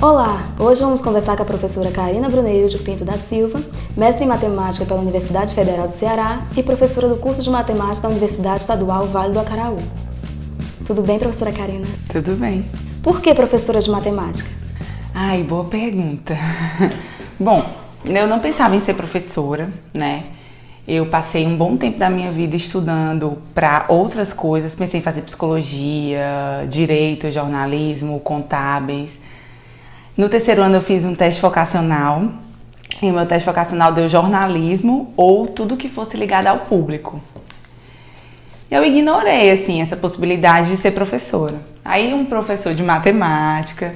Olá! Hoje vamos conversar com a professora Karina Bruneilde Pinto da Silva, mestre em Matemática pela Universidade Federal do Ceará e professora do curso de Matemática da Universidade Estadual Vale do Acaraú. Tudo bem, professora Karina? Tudo bem. Por que professora de Matemática? Ai, boa pergunta. Bom, eu não pensava em ser professora, né? Eu passei um bom tempo da minha vida estudando para outras coisas. Pensei em fazer psicologia, direito, jornalismo, contábeis. No terceiro ano eu fiz um teste vocacional e o meu teste vocacional deu jornalismo ou tudo que fosse ligado ao público. Eu ignorei, assim, essa possibilidade de ser professora. Aí um professor de matemática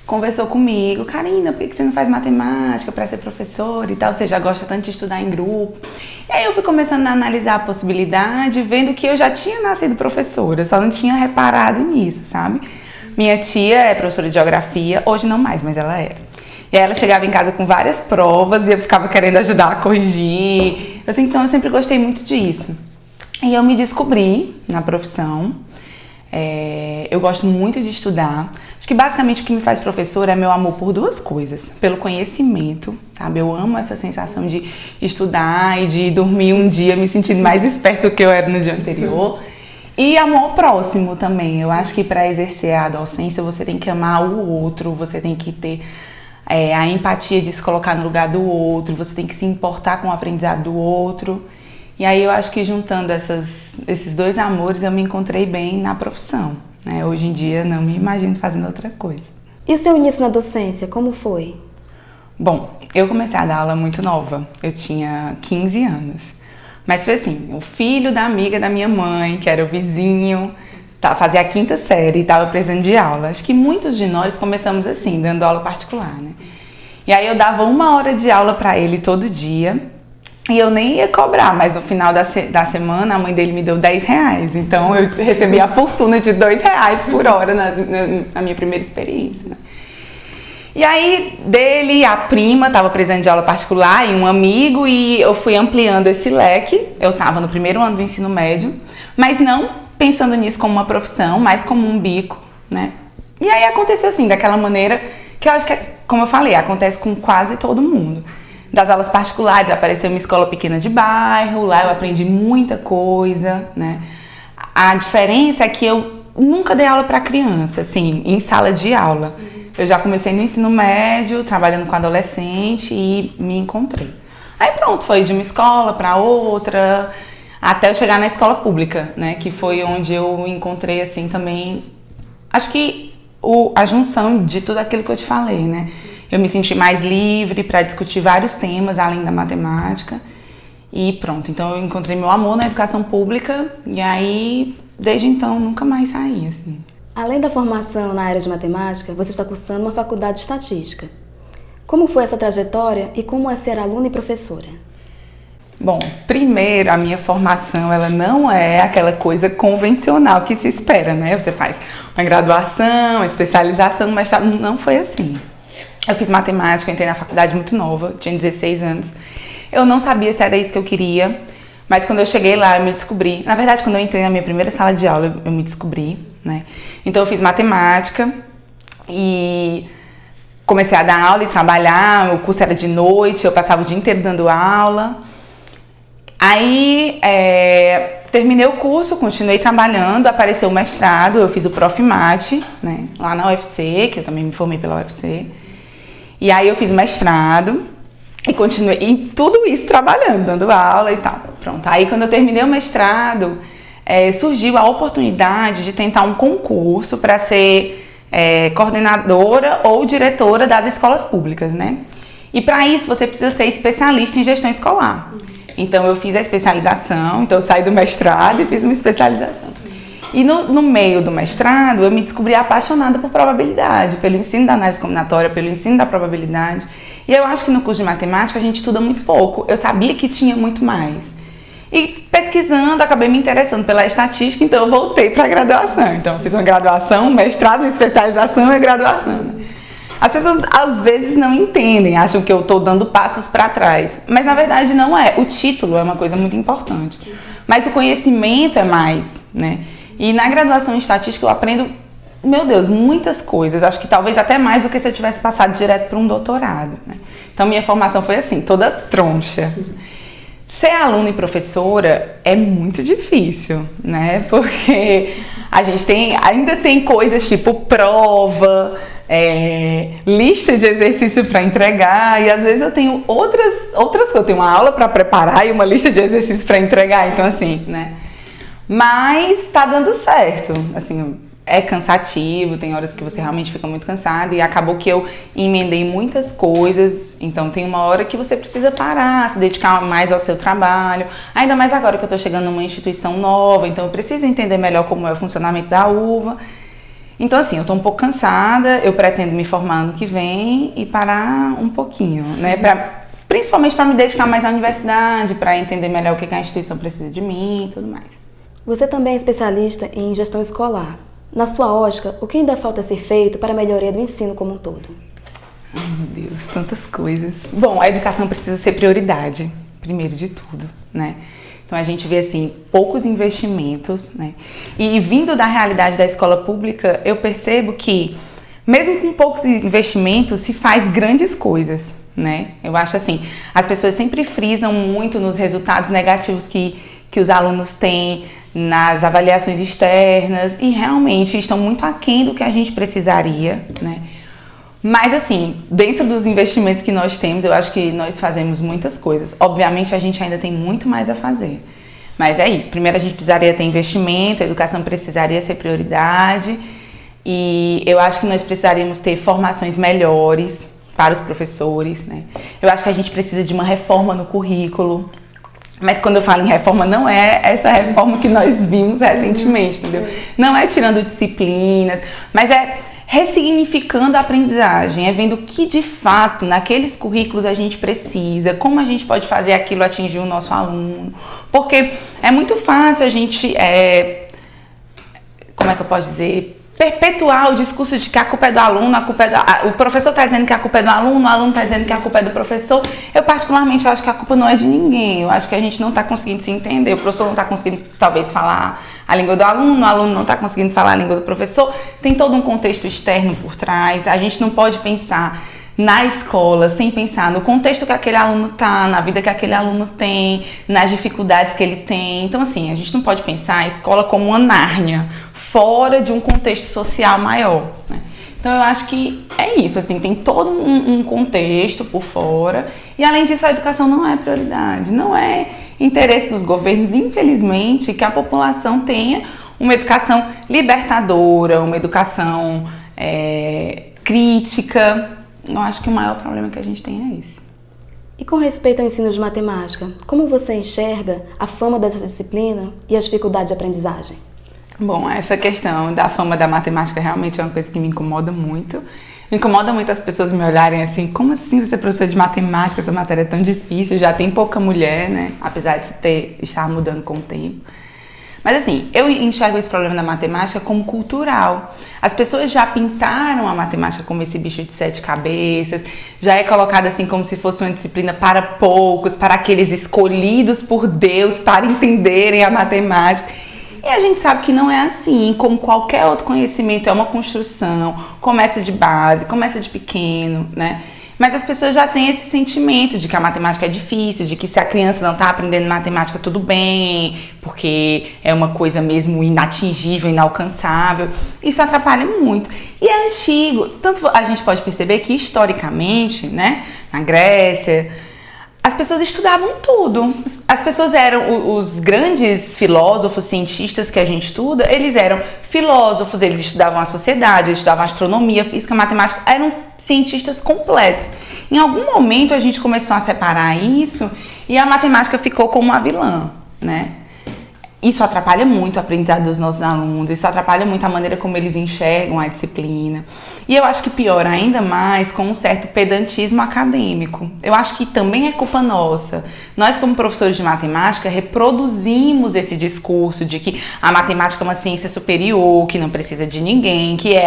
conversou comigo: Karina, por que você não faz matemática para ser professora e tal? Você já gosta tanto de estudar em grupo. E aí eu fui começando a analisar a possibilidade, vendo que eu já tinha nascido professora, eu só não tinha reparado nisso, sabe? Minha tia é professora de geografia, hoje não mais, mas ela era. E aí ela chegava em casa com várias provas e eu ficava querendo ajudar a corrigir. Então eu sempre gostei muito disso. E eu me descobri na profissão. Eu gosto muito de estudar. Acho que basicamente o que me faz professora é meu amor por duas coisas. Pelo conhecimento, sabe? Eu amo essa sensação de estudar e de dormir um dia me sentindo mais esperto do que eu era no dia anterior. E amor ao próximo também. Eu acho que para exercer a docência você tem que amar o outro, você tem que ter a empatia de se colocar no lugar do outro, você tem que se importar com o aprendizado do outro. E aí eu acho que juntando esses dois amores eu me encontrei bem na profissão, né? Hoje em dia não me imagino fazendo outra coisa. E o seu início na docência, como foi? Bom, eu comecei a dar aula muito nova, eu tinha 15 anos. Mas foi assim, o filho da amiga da minha mãe, que era o vizinho, fazia a 5ª série e estava precisando de aula. Acho que muitos de nós começamos assim, dando aula particular, né? E aí eu dava 1 hora de aula para ele todo dia e eu nem ia cobrar, mas no final da semana a mãe dele me deu R$10. Então eu recebi a fortuna de R$2 por hora na minha primeira experiência, né? E aí, dele, a prima estava precisando de aula particular e um amigo, e eu fui ampliando esse leque. Eu estava no primeiro ano do ensino médio, mas não pensando nisso como uma profissão, mas como um bico, né? E aí aconteceu assim, daquela maneira que eu acho que, como eu falei, acontece com quase todo mundo. Das aulas particulares, apareceu uma escola pequena de bairro, lá eu aprendi muita coisa, né? A diferença é que eu nunca dei aula para criança, assim, em sala de aula. Eu já comecei no ensino médio, trabalhando com adolescente e me encontrei. Aí pronto, foi de uma escola para outra, até eu chegar na escola pública, né? Que foi onde eu encontrei, assim, também, acho que a junção de tudo aquilo que eu te falei, né? Eu me senti mais livre para discutir vários temas, além da matemática. E pronto, então eu encontrei meu amor na educação pública e aí, desde então, nunca mais saí, assim. Além da formação na área de matemática, você está cursando uma faculdade de estatística. Como foi essa trajetória e como é ser aluna e professora? Bom, primeiro, a minha formação, ela não é aquela coisa convencional que se espera, né? Você faz uma graduação, uma especialização, mas não foi assim. Eu fiz matemática, entrei na faculdade muito nova, tinha 16 anos. Eu não sabia se era isso que eu queria, mas quando eu cheguei lá, eu me descobri. Na verdade, quando eu entrei na minha primeira sala de aula, eu me descobri, né? Então eu fiz matemática e comecei a dar aula e trabalhar. O curso era de noite, eu passava o dia inteiro dando aula. Aí terminei o curso, continuei trabalhando, apareceu o mestrado, eu fiz o Profimate, né? Lá na UFC, que eu também me formei pela UFC. E aí eu fiz o mestrado e continuei em tudo isso trabalhando, dando aula e tal. Pronto, aí quando eu terminei o mestrado, surgiu a oportunidade de tentar um concurso para ser coordenadora ou diretora das escolas públicas, né? E para isso você precisa ser especialista em gestão escolar. Então eu fiz a especialização, então eu saí do mestrado e fiz uma especialização. E no meio do mestrado eu me descobri apaixonada por probabilidade, pelo ensino da análise combinatória, pelo ensino da probabilidade. E eu acho que no curso de matemática a gente estuda muito pouco, eu sabia que tinha muito mais. E pesquisando, acabei me interessando pela estatística, então eu voltei para a graduação. Então eu fiz uma graduação, um mestrado, uma especialização e graduação. As pessoas às vezes não entendem, acham que eu estou dando passos para trás, mas na verdade não é. O título é uma coisa muito importante, mas o conhecimento é mais, né? E na graduação em estatística eu aprendo meu Deus, muitas coisas. Acho que talvez até mais do que se eu tivesse passado direto para um doutorado, né? Então, minha formação foi assim, toda troncha. Ser aluna e professora é muito difícil, né? Porque a gente ainda tem coisas tipo prova, lista de exercício para entregar, e às vezes eu tenho outras coisas. Eu tenho uma aula para preparar e uma lista de exercícios para entregar, então assim, né? Mas tá dando certo, assim, é cansativo, tem horas que você realmente fica muito cansado, e acabou que eu emendei muitas coisas, então tem uma hora que você precisa parar, se dedicar mais ao seu trabalho, ainda mais agora que eu tô chegando numa instituição nova, então eu preciso entender melhor como é o funcionamento da UVA. Então assim, eu tô um pouco cansada, eu pretendo me formar ano que vem e parar um pouquinho, né, principalmente para me dedicar mais à universidade, para entender melhor o que a instituição precisa de mim e tudo mais. Você também é especialista em gestão escolar. Na sua ótica, o que ainda falta ser feito para a melhoria do ensino como um todo? Ai, meu Deus, tantas coisas. Bom, a educação precisa ser prioridade, primeiro de tudo, né? Então a gente vê assim, poucos investimentos, né? E vindo da realidade da escola pública, eu percebo que mesmo com poucos investimentos se faz grandes coisas, né? Eu acho assim, as pessoas sempre frisam muito nos resultados negativos que os alunos têm nas avaliações externas e realmente estão muito aquém do que a gente precisaria, né? Mas assim, dentro dos investimentos que nós temos, eu acho que nós fazemos muitas coisas. Obviamente a gente ainda tem muito mais a fazer, mas é isso. Primeiro a gente precisaria ter investimento, a educação precisaria ser prioridade e eu acho que nós precisaríamos ter formações melhores para os professores, né? Eu acho que a gente precisa de uma reforma no currículo. Mas quando eu falo em reforma, não é essa reforma que nós vimos recentemente, entendeu? Não é tirando disciplinas, mas é ressignificando a aprendizagem, é vendo o que de fato naqueles currículos a gente precisa, como a gente pode fazer aquilo atingir o nosso aluno. Porque é muito fácil a gente, como é que eu posso dizer, perpetuar o discurso de que a culpa é do aluno, o professor está dizendo que a culpa é do aluno, o aluno está dizendo que a culpa é do professor. Eu particularmente acho que a culpa não é de ninguém, eu acho que a gente não está conseguindo se entender, o professor não está conseguindo talvez falar a língua do aluno, o aluno não está conseguindo falar a língua do professor, tem todo um contexto externo por trás, a gente não pode pensar na escola sem pensar no contexto que aquele aluno está, na vida que aquele aluno tem, nas dificuldades que ele tem. Então assim, a gente não pode pensar a escola como uma Nárnia, fora de um contexto social maior, né? Então eu acho que é isso, assim, tem todo um contexto por fora e além disso a educação não é prioridade, não é interesse dos governos, infelizmente, que a população tenha uma educação libertadora, uma educação crítica. Eu acho que o maior problema que a gente tem é esse. E com respeito ao ensino de matemática, como você enxerga a fama dessa disciplina e as dificuldades de aprendizagem? Bom, essa questão da fama da matemática realmente é uma coisa que me incomoda muito. Me incomoda muito as pessoas me olharem assim, como assim você é professor de matemática, essa matéria é tão difícil, já tem pouca mulher, né? Apesar de estar mudando com o tempo. Mas assim, eu enxergo esse problema da matemática como cultural. As pessoas já pintaram a matemática como esse bicho de 7 cabeças, já é colocada assim como se fosse uma disciplina para poucos, para aqueles escolhidos por Deus para entenderem a matemática. E a gente sabe que não é assim, como qualquer outro conhecimento, é uma construção, começa de base, começa de pequeno, né? Mas as pessoas já têm esse sentimento de que a matemática é difícil, de que se a criança não está aprendendo matemática tudo bem, porque é uma coisa mesmo inatingível, inalcançável. Isso atrapalha muito. E é antigo, tanto a gente pode perceber que historicamente, né, na Grécia, as pessoas estudavam tudo. As pessoas eram os grandes filósofos, cientistas que a gente estuda, eles eram filósofos, eles estudavam a sociedade, eles estudavam astronomia, física, matemática, eram cientistas completos. Em algum momento a gente começou a separar isso e a matemática ficou como uma vilã, né? Isso atrapalha muito o aprendizado dos nossos alunos, isso atrapalha muito a maneira como eles enxergam a disciplina. E eu acho que piora ainda mais com um certo pedantismo acadêmico. Eu acho que também é culpa nossa. Nós, como professores de matemática, reproduzimos esse discurso de que a matemática é uma ciência superior, que não precisa de ninguém, que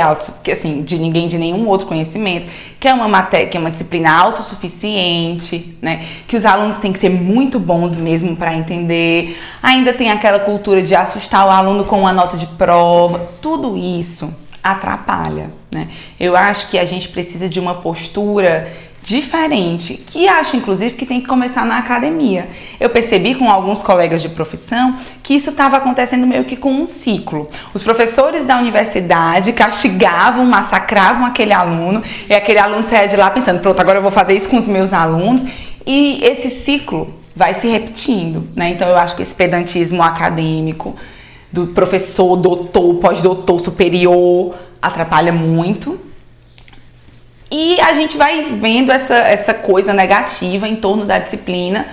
assim, de ninguém, de nenhum outro conhecimento, que é uma matéria, que é uma disciplina autossuficiente, né? Que os alunos têm que ser muito bons mesmo para entender. Ainda tem aquela cultura de assustar o aluno com uma nota de prova. Tudo isso atrapalha, né? Eu acho que a gente precisa de uma postura diferente, que acho inclusive que tem que começar na academia. Eu percebi com alguns colegas de profissão que isso estava acontecendo meio que com um ciclo. Os professores da universidade castigavam, massacravam aquele aluno, e aquele aluno saía de lá pensando, pronto, agora eu vou fazer isso com os meus alunos, e esse ciclo vai se repetindo, né? Então eu acho que esse pedantismo acadêmico do professor, doutor, pós-doutor, superior, atrapalha muito. E a gente vai vendo essa coisa negativa em torno da disciplina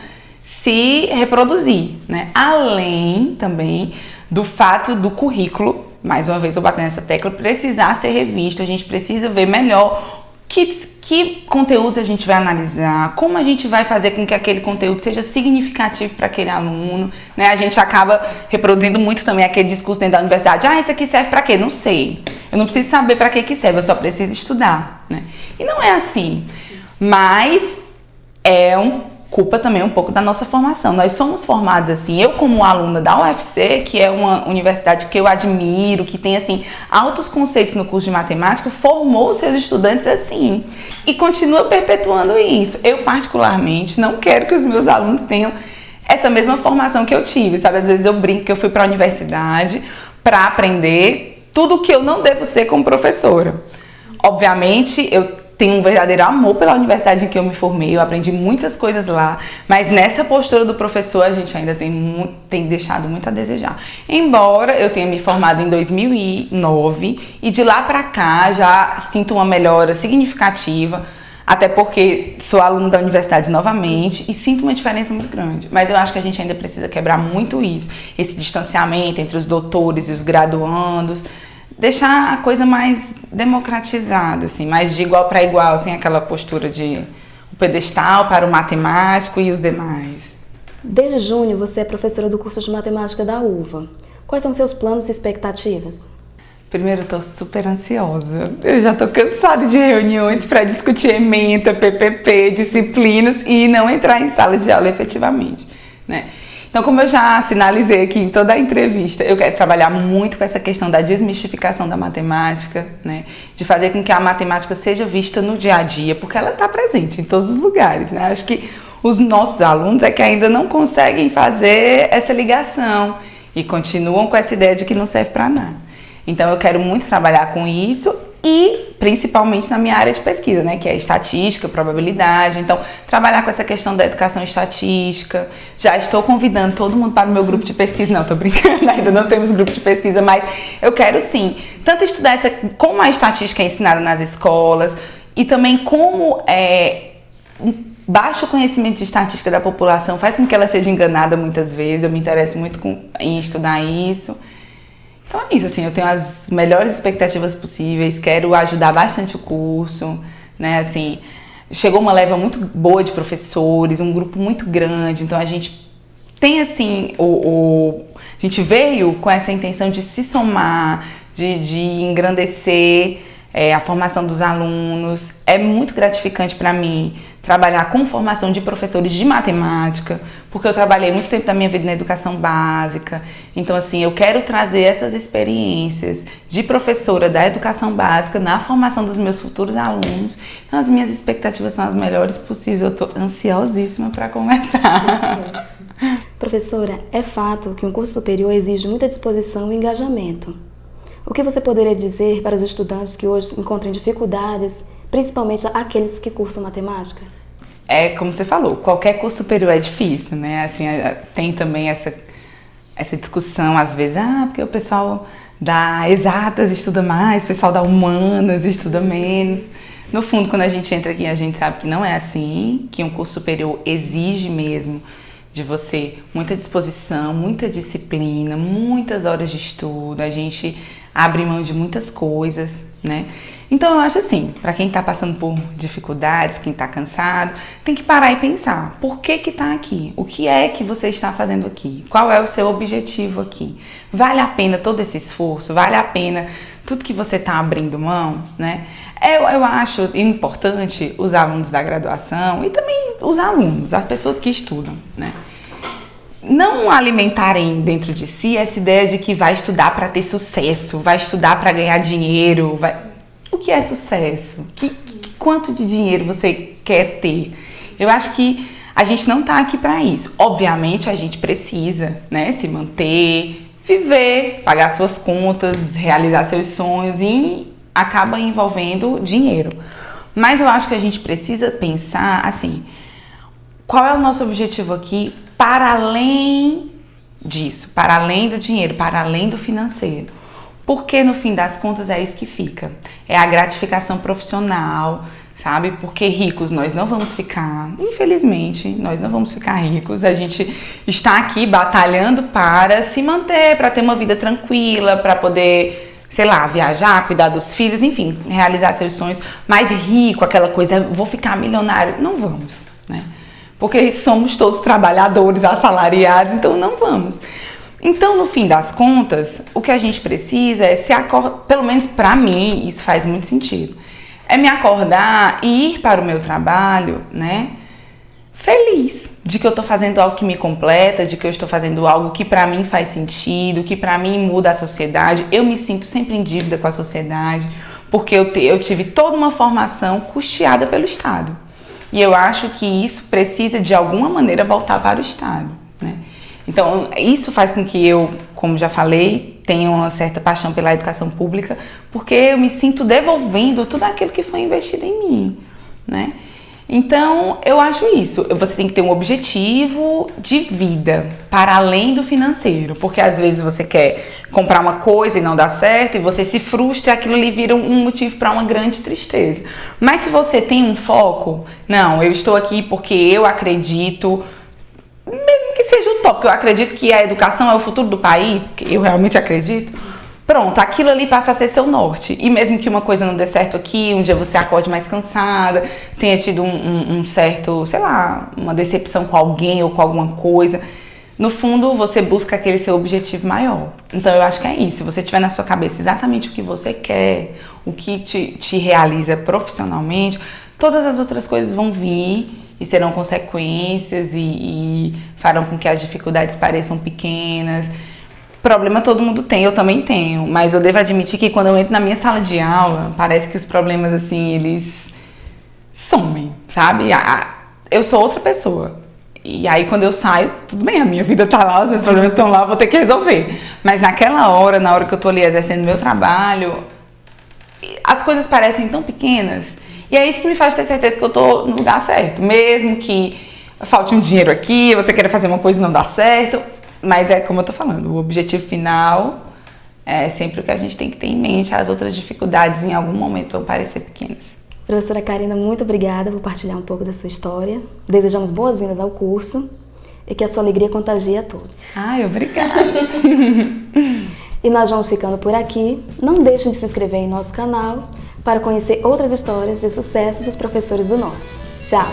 se reproduzir, né? Além também do fato do currículo, mais uma vez eu bato nessa tecla, precisar ser revisto, a gente precisa ver melhor que conteúdos a gente vai analisar, como a gente vai fazer com que aquele conteúdo seja significativo para aquele aluno, né? A gente acaba reproduzindo muito também aquele discurso dentro da universidade, isso aqui serve para quê? Não sei. Eu não preciso saber para que serve, eu só preciso estudar, né? E não é assim, mas é culpa também um pouco da nossa formação. Nós somos formados assim, eu como aluna da UFC, que é uma universidade que eu admiro, que tem assim altos conceitos no curso de matemática, formou seus estudantes assim e continua perpetuando isso. Eu particularmente não quero que os meus alunos tenham essa mesma formação que eu tive, sabe? Às vezes eu brinco que eu fui para a universidade para aprender tudo o que eu não devo ser como professora. Obviamente, eu tenho um verdadeiro amor pela universidade em que eu me formei, eu aprendi muitas coisas lá, mas nessa postura do professor a gente ainda tem deixado muito a desejar. Embora eu tenha me formado em 2009 e de lá pra cá já sinto uma melhora significativa, até porque sou aluno da universidade novamente e sinto uma diferença muito grande. Mas eu acho que a gente ainda precisa quebrar muito isso, esse distanciamento entre os doutores e os graduandos, deixar a coisa mais democratizada, assim, mais de igual para igual, sem aquela postura de o pedestal para o matemático e os demais. Desde junho, você é professora do curso de matemática da UVA. Quais são seus planos e expectativas? Primeiro, eu tô super ansiosa. Eu já tô cansada de reuniões para discutir ementa, PPP, disciplinas e não entrar em sala de aula efetivamente, né? Então, como eu já sinalizei aqui em toda a entrevista, eu quero trabalhar muito com essa questão da desmistificação da matemática, né? De fazer com que a matemática seja vista no dia a dia, porque ela está presente em todos os lugares, né? Acho que os nossos alunos é que ainda não conseguem fazer essa ligação e continuam com essa ideia de que não serve para nada. Então, eu quero muito trabalhar com isso e principalmente na minha área de pesquisa, né, que é estatística, probabilidade. Então, trabalhar com essa questão da educação estatística. Já estou convidando todo mundo para o meu grupo de pesquisa. Não, tô brincando, ainda não temos grupo de pesquisa, mas eu quero sim, tanto estudar como a estatística é ensinada nas escolas e também como baixo conhecimento de estatística da população faz com que ela seja enganada muitas vezes. Eu me interesso muito em estudar isso. Então é isso, assim, eu tenho as melhores expectativas possíveis, quero ajudar bastante o curso, né, assim, chegou uma leva muito boa de professores, um grupo muito grande, então a gente tem, assim, a gente veio com essa intenção de se somar, de engrandecer a formação dos alunos. É muito gratificante para mim trabalhar com formação de professores de matemática, porque eu trabalhei muito tempo da minha vida na educação básica. Então, assim, eu quero trazer essas experiências de professora da educação básica na formação dos meus futuros alunos. Então, as minhas expectativas são as melhores possíveis. Eu estou ansiosíssima para começar. Professora, é fato que um curso superior exige muita disposição e engajamento. O que você poderia dizer para os estudantes que hoje encontram dificuldades, principalmente aqueles que cursam matemática? É como você falou, qualquer curso superior é difícil, né? Assim, tem também essa discussão, às vezes, porque o pessoal da exatas estuda mais, o pessoal da humanas estuda menos. No fundo, quando a gente entra aqui, a gente sabe que não é assim, que um curso superior exige mesmo de você muita disposição, muita disciplina, muitas horas de estudo, a gente abre mão de muitas coisas, né? Então eu acho assim, para quem está passando por dificuldades, quem está cansado, tem que parar e pensar, por que que tá aqui? O que é que você está fazendo aqui? Qual é o seu objetivo aqui? Vale a pena todo esse esforço? Vale a pena tudo que você está abrindo mão, né? Eu acho importante os alunos da graduação e também os alunos, as pessoas que estudam, né? não alimentarem dentro de si essa ideia de que vai estudar para ter sucesso, vai estudar para ganhar dinheiro. O que é sucesso? Quanto de dinheiro você quer ter? Eu acho que a gente não está aqui para isso. Obviamente a gente precisa, né, se manter, viver, pagar suas contas, realizar seus sonhos e acaba envolvendo dinheiro. Mas eu acho que a gente precisa pensar assim, qual é o nosso objetivo aqui para além disso, para além do dinheiro, para além do financeiro. Porque no fim das contas é isso que fica. É a gratificação profissional, sabe? Porque ricos nós não vamos ficar, infelizmente, nós não vamos ficar ricos. A gente está aqui batalhando para se manter, para ter uma vida tranquila, para poder, sei lá, viajar, cuidar dos filhos, enfim, realizar seus sonhos. Mas rico, aquela coisa, vou ficar milionário, não vamos, né? Porque somos todos trabalhadores, assalariados, então não vamos. Então, no fim das contas, o que a gente precisa é se acordar, pelo menos para mim, isso faz muito sentido, é me acordar e ir para o meu trabalho, né, feliz de que eu estou fazendo algo que me completa, de que eu estou fazendo algo que para mim faz sentido, que para mim muda a sociedade. Eu me sinto sempre em dívida com a sociedade, porque eu tive toda uma formação custeada pelo Estado. E eu acho que isso precisa, de alguma maneira, voltar para o Estado, né? Então, isso faz com que eu, como já falei, tenha uma certa paixão pela educação pública, porque eu me sinto devolvendo tudo aquilo que foi investido em mim, né? Então, eu acho isso. Você tem que ter um objetivo de vida para além do financeiro, porque às vezes você quer comprar uma coisa e não dá certo, e você se frustra e aquilo lhe vira um motivo para uma grande tristeza. Mas se você tem um foco, não, eu estou aqui porque eu acredito, mesmo que seja utópico, eu acredito que a educação é o futuro do país, porque eu realmente acredito. Pronto, aquilo ali passa a ser seu norte. E mesmo que uma coisa não dê certo aqui, um dia você acorde mais cansada, tenha tido um certo, sei lá, uma decepção com alguém ou com alguma coisa, no fundo você busca aquele seu objetivo maior. Então eu acho que é isso. Se você tiver na sua cabeça exatamente o que você quer, o que te realiza profissionalmente, todas as outras coisas vão vir e serão consequências e farão com que as dificuldades pareçam pequenas. Problema todo mundo tem, eu também tenho, mas eu devo admitir que quando eu entro na minha sala de aula, parece que os problemas, assim, eles somem, sabe? Eu sou outra pessoa. E aí quando eu saio, tudo bem, a minha vida tá lá, os meus problemas estão lá, eu vou ter que resolver. Mas naquela hora, na hora que eu tô ali exercendo meu trabalho, as coisas parecem tão pequenas. E é isso que me faz ter certeza que eu tô no lugar certo. Mesmo que falte um dinheiro aqui, você queira fazer uma coisa e não dá certo. Mas é como eu tô falando, o objetivo final é sempre o que a gente tem que ter em mente. As outras dificuldades em algum momento vão parecer pequenas. Professora Karina, muito obrigada por partilhar um pouco da sua história. Desejamos boas-vindas ao curso e que a sua alegria contagie a todos. Ai, obrigada! E nós vamos ficando por aqui. Não deixem de se inscrever em nosso canal para conhecer outras histórias de sucesso dos professores do Norte. Tchau!